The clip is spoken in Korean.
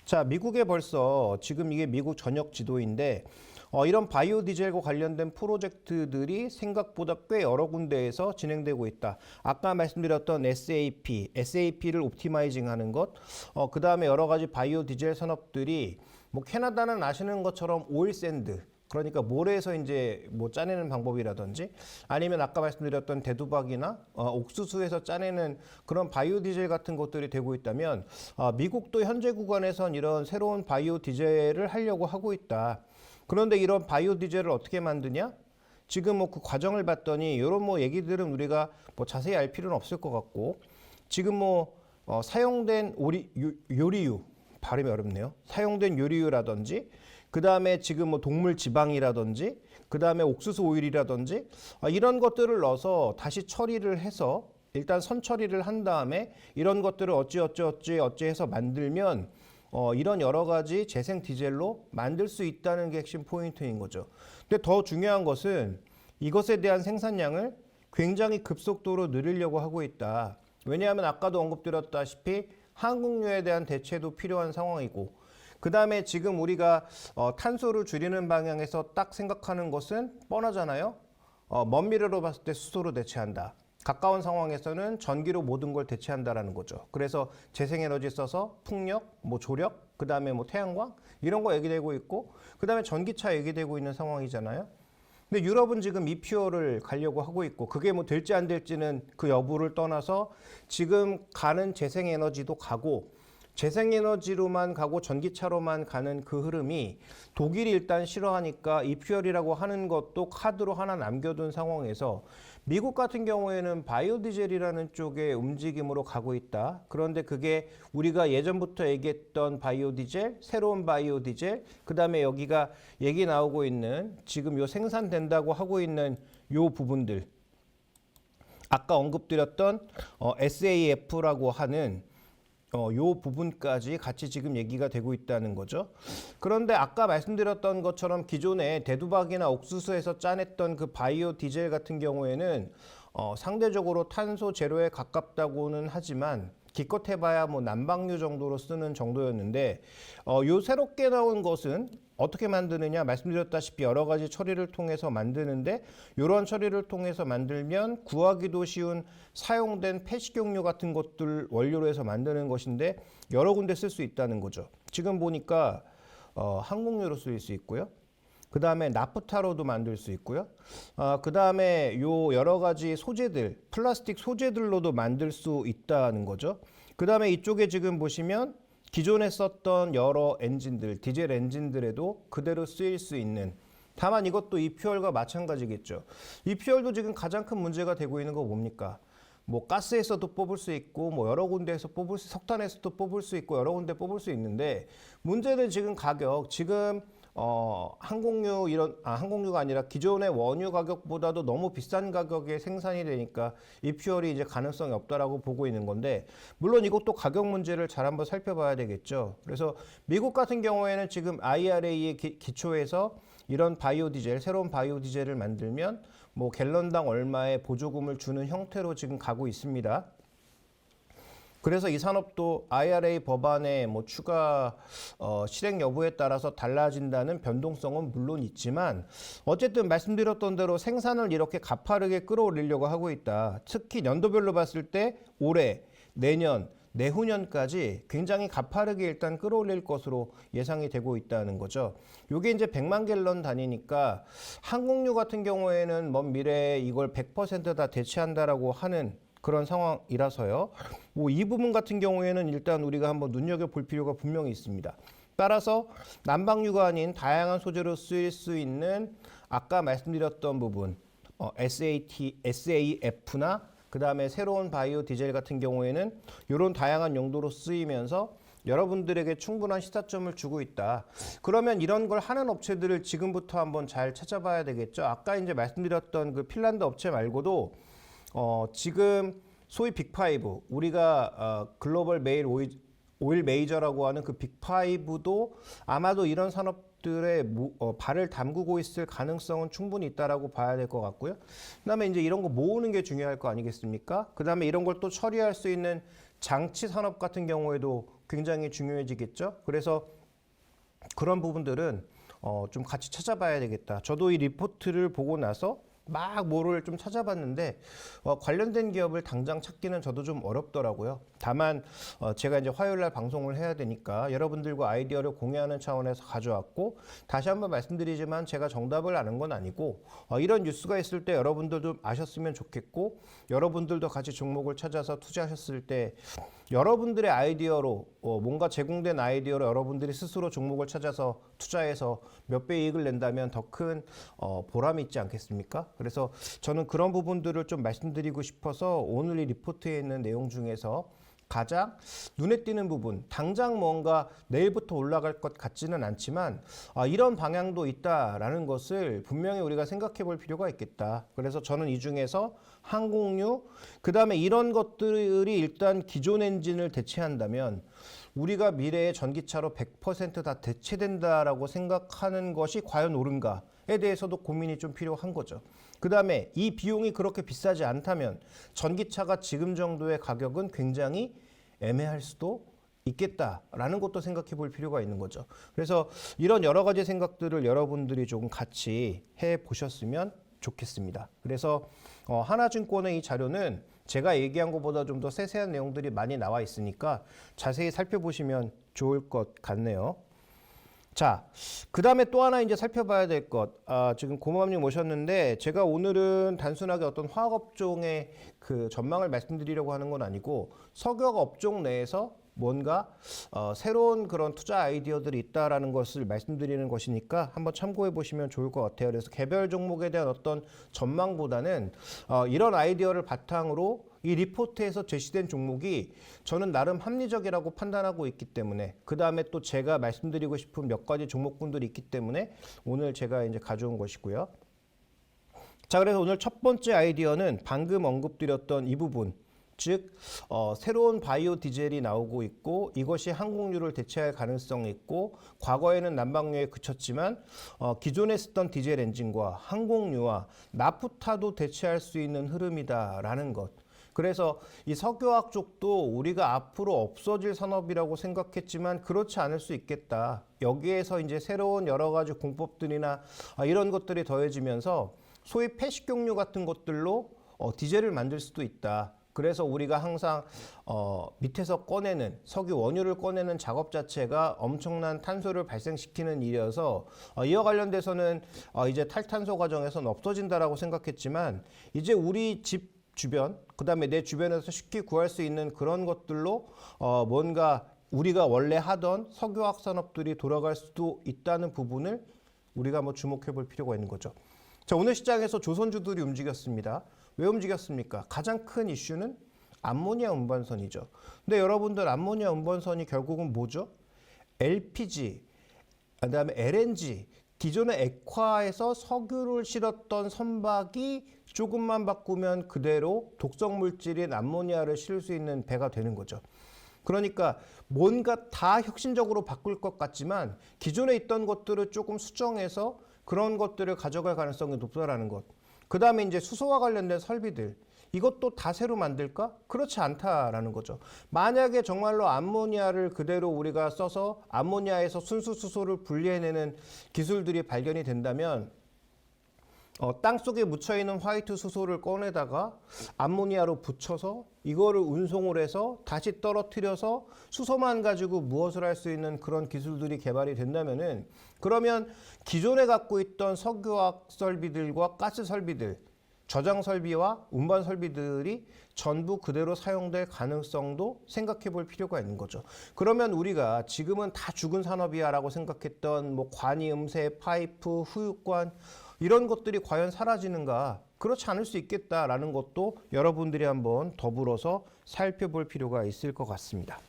자, 미국에 벌써 지금 이게 미국 전역 지도인데 이런 바이오 디젤과 관련된 프로젝트들이 생각보다 꽤 여러 군데에서 진행되고 있다. 아까 말씀드렸던 SAP를 옵티마이징 하는 것, 그 다음에 여러 가지 바이오 디젤 산업들이 뭐 캐나다는 아시는 것처럼 오일 샌드, 그러니까 모래에서 이제 뭐 짜내는 방법이라든지 아니면 아까 말씀드렸던 대두박이나 옥수수에서 짜내는 그런 바이오 디젤 같은 것들이 되고 있다면 미국도 현재 구간에선 이런 새로운 바이오 디젤을 하려고 하고 있다. 그런데 이런 바이오 디젤을 어떻게 만드냐? 지금 뭐 그 과정을 봤더니 이런 뭐 얘기들은 우리가 뭐 자세히 알 필요는 없을 것 같고 지금 뭐 사용된 요리유 발음이 어렵네요. 사용된 요리유라든지 그 다음에 지금 뭐 동물 지방이라든지 그 다음에 옥수수 오일이라든지 이런 것들을 넣어서 다시 처리를 해서 일단 선 처리를 한 다음에 이런 것들을 어찌 해서 만들면 이런 여러 가지 재생 디젤로 만들 수 있다는 게 핵심 포인트인 거죠. 근데 더 중요한 것은 이것에 대한 생산량을 굉장히 급속도로 늘리려고 하고 있다. 왜냐하면 아까도 언급드렸다시피 항공유에 대한 대체도 필요한 상황이고 그 다음에 지금 우리가 탄소를 줄이는 방향에서 딱 생각하는 것은 뻔하잖아요. 먼 미래로 봤을 때 수소로 대체한다. 가까운 상황에서는 전기로 모든 걸 대체한다라는 거죠. 그래서 재생에너지 써서 풍력, 뭐 조력, 그 다음에 뭐 태양광 이런 거 얘기되고 있고 그 다음에 전기차 얘기되고 있는 상황이잖아요. 근데 유럽은 지금 이퓨얼을 가려고 하고 있고 그게 뭐 될지 안 될지는 그 여부를 떠나서 지금 가는 재생에너지도 가고 재생에너지로만 가고 전기차로만 가는 그 흐름이 독일이 일단 싫어하니까 이퓨얼이라고 하는 것도 카드로 하나 남겨둔 상황에서 미국 같은 경우에는 바이오 디젤이라는 쪽의 움직임으로 가고 있다. 그런데 그게 우리가 예전부터 얘기했던 바이오 디젤, 새로운 바이오 디젤, 그 다음에 여기가 얘기 나오고 있는 지금 요 생산된다고 하고 있는 요 부분들 아까 언급드렸던 SAF라고 하는 요 부분까지 같이 지금 얘기가 되고 있다는 거죠. 그런데 아까 말씀드렸던 것처럼 기존에 대두박이나 옥수수에서 짜냈던 그 바이오 디젤 같은 경우에는 상대적으로 탄소 제로에 가깝다고는 하지만 기껏 해봐야 뭐 난방유 정도로 쓰는 정도였는데 요 새롭게 나온 것은 어떻게 만드느냐 말씀드렸다시피 여러 가지 처리를 통해서 만드는데 이런 처리를 통해서 만들면 구하기도 쉬운 사용된 폐식용유 같은 것들 원료로 해서 만드는 것인데 여러 군데 쓸 수 있다는 거죠. 지금 보니까 항공유로 쓰일 수 있고요. 그 다음에 나프타로도 만들 수 있고요. 그 다음에 요 여러 가지 소재들, 플라스틱 소재들로도 만들 수 있다는 거죠. 그 다음에 이쪽에 지금 보시면 기존에 썼던 여러 엔진들, 디젤 엔진들에도 그대로 쓰일 수 있는 다만 이것도 이퓨얼과 마찬가지겠죠. 이퓨얼도 지금 가장 큰 문제가 되고 있는 거 뭡니까? 뭐 가스에서도 뽑을 수 있고 뭐 여러 군데에서 석탄에서도 뽑을 수 있고 여러 군데 뽑을 수 있는데 문제는 지금 가격 지금 항공유가 아니라 기존의 원유 가격보다도 너무 비싼 가격에 생산이 되니까 이퓨얼이 이제 가능성이 없다라고 보고 있는 건데 물론 이것도 가격 문제를 잘 한번 살펴봐야 되겠죠. 그래서 미국 같은 경우에는 지금 IRA에 기초해서 이런 바이오 디젤, 새로운 바이오 디젤을 만들면 뭐 갤런당 얼마의 보조금을 주는 형태로 지금 가고 있습니다. 그래서 이 산업도 IRA 법안의 뭐 추가 실행 여부에 따라서 달라진다는 변동성은 물론 있지만 어쨌든 말씀드렸던 대로 생산을 이렇게 가파르게 끌어올리려고 하고 있다. 특히 연도별로 봤을 때 올해, 내년, 내후년까지 굉장히 가파르게 일단 끌어올릴 것으로 예상이 되고 있다는 거죠. 요게 이제 100만 갤런 단위니까 항공유 같은 경우에는 먼 미래에 이걸 100% 다 대체한다라고 하는 그런 상황이라서요. 뭐 이 부분 같은 경우에는 일단 우리가 한번 눈여겨볼 필요가 분명히 있습니다. 따라서 난방유가 아닌 다양한 소재로 쓰일 수 있는 아까 말씀드렸던 부분 SAF나 그 다음에 새로운 바이오 디젤 같은 경우에는 이런 다양한 용도로 쓰이면서 여러분들에게 충분한 시사점을 주고 있다. 그러면 이런 걸 하는 업체들을 지금부터 한번 잘 찾아봐야 되겠죠. 아까 이제 말씀드렸던 그 핀란드 업체 말고도 지금 소위 빅5 우리가 글로벌 오일 메이저라고 하는 그 빅5도 아마도 이런 산업들에 발을 담그고 있을 가능성은 충분히 있다라고 봐야 될 것 같고요. 그다음에 이제 이런 거 모으는 게 중요할 거 아니겠습니까? 그다음에 이런 걸 또 처리할 수 있는 장치 산업 같은 경우에도 굉장히 중요해지겠죠. 그래서 그런 부분들은 좀 같이 찾아봐야 되겠다. 저도 이 리포트를 보고 나서 막 뭐를 좀 찾아봤는데 관련된 기업을 당장 찾기는 저도 좀 어렵더라고요. 다만 제가 이제 화요일 날 방송을 해야 되니까 여러분들과 아이디어를 공유하는 차원에서 가져왔고, 다시 한번 말씀드리지만 제가 정답을 아는 건 아니고 이런 뉴스가 있을 때 여러분들도 아셨으면 좋겠고, 여러분들도 같이 종목을 찾아서 투자하셨을 때 여러분들의 아이디어로 뭔가 제공된 아이디어로 여러분들이 스스로 종목을 찾아서 투자해서 몇 배 이익을 낸다면 더 큰 보람이 있지 않겠습니까? 그래서 저는 그런 부분들을 좀 말씀드리고 싶어서 오늘 이 리포트에 있는 내용 중에서 가장 눈에 띄는 부분, 당장 뭔가 내일부터 올라갈 것 같지는 않지만 이런 방향도 있다라는 것을 분명히 우리가 생각해 볼 필요가 있겠다. 그래서 저는 이 중에서 항공유, 그 다음에 이런 것들이 일단 기존 엔진을 대체한다면 우리가 미래의 전기차로 100%다 대체된다라고 생각하는 것이 과연 옳은가에 대해서도 고민이 좀 필요한 거죠. 그 다음에 이 비용이 그렇게 비싸지 않다면 전기차가 지금 정도의 가격은 굉장히 애매할 수도 있겠다라는 것도 생각해 볼 필요가 있는 거죠. 그래서 이런 여러 가지 생각들을 여러분들이 조금 같이 해 보셨으면 좋겠습니다. 그래서 하나증권의 이 자료는 제가 얘기한 것보다 좀 더 세세한 내용들이 많이 나와 있으니까 자세히 살펴보시면 좋을 것 같네요. 자, 그 다음에 또 하나 이제 살펴봐야 될 것. 지금 고모함님 오셨는데 제가 오늘은 단순하게 어떤 화학 업종의 그 전망을 말씀드리려고 하는 건 아니고 석유화학 업종 내에서 뭔가 새로운 그런 투자 아이디어들이 있다라는 것을 말씀드리는 것이니까 한번 참고해 보시면 좋을 것 같아요. 그래서 개별 종목에 대한 어떤 전망보다는 이런 아이디어를 바탕으로 이 리포트에서 제시된 종목이 저는 나름 합리적이라고 판단하고 있기 때문에, 그 다음에 또 제가 말씀드리고 싶은 몇 가지 종목군들이 있기 때문에 오늘 제가 이제 가져온 것이고요. 자, 그래서 오늘 첫 번째 아이디어는 방금 언급드렸던 이 부분, 즉 새로운 바이오 디젤이 나오고 있고 이것이 항공유를 대체할 가능성이 있고, 과거에는 난방유에 그쳤지만 기존에 쓰던 디젤 엔진과 항공유와 나프타도 대체할 수 있는 흐름이다라는 것. 그래서 이 석유화학 쪽도 우리가 앞으로 없어질 산업이라고 생각했지만 그렇지 않을 수 있겠다. 여기에서 이제 새로운 여러 가지 공법들이나 이런 것들이 더해지면서 소위 폐식용유 같은 것들로 디젤을 만들 수도 있다. 그래서 우리가 항상 밑에서 꺼내는 석유 원유를 꺼내는 작업 자체가 엄청난 탄소를 발생시키는 일이어서 이와 관련돼서는 이제 탈탄소 과정에서는 없어진다라고 생각했지만, 이제 우리 집 주변, 그 다음에 내 주변에서 쉽게 구할 수 있는 그런 것들로 뭔가 우리가 원래 하던 석유화학 산업들이 돌아갈 수도 있다는 부분을 우리가 한번 주목해 볼 필요가 있는 거죠. 자, 오늘 시장에서 조선주들이 움직였습니다. 왜 움직였습니까? 가장 큰 이슈는 암모니아 운반선이죠. 근데 여러분들, 암모니아 운반선이 결국은 뭐죠? LPG, 그다음에 LNG, 기존의 액화에서 석유를 실었던 선박이 조금만 바꾸면 그대로 독성 물질인 암모니아를 실을 수 있는 배가 되는 거죠. 그러니까 뭔가 다 혁신적으로 바꿀 것 같지만 기존에 있던 것들을 조금 수정해서 그런 것들을 가져갈 가능성이 높다라는 것. 그 다음에 이제 수소와 관련된 설비들, 이것도 다 새로 만들까? 그렇지 않다라는 거죠. 만약에 정말로 암모니아를 그대로 우리가 써서 암모니아에서 순수 수소를 분리해내는 기술들이 발견이 된다면 땅속에 묻혀있는 화이트 수소를 꺼내다가 암모니아로 붙여서 이거를 운송을 해서 다시 떨어뜨려서 수소만 가지고 무엇을 할 수 있는 그런 기술들이 개발이 된다면은, 그러면 기존에 갖고 있던 석유화학 설비들과 가스 설비들, 저장 설비와 운반 설비들이 전부 그대로 사용될 가능성도 생각해 볼 필요가 있는 거죠. 그러면 우리가 지금은 다 죽은 산업이야 라고 생각했던 뭐 관이, 음새, 파이프, 후유관, 이런 것들이 과연 사라지는가? 그렇지 않을 수 있겠다라는 것도 여러분들이 한번 더불어서 살펴볼 필요가 있을 것 같습니다.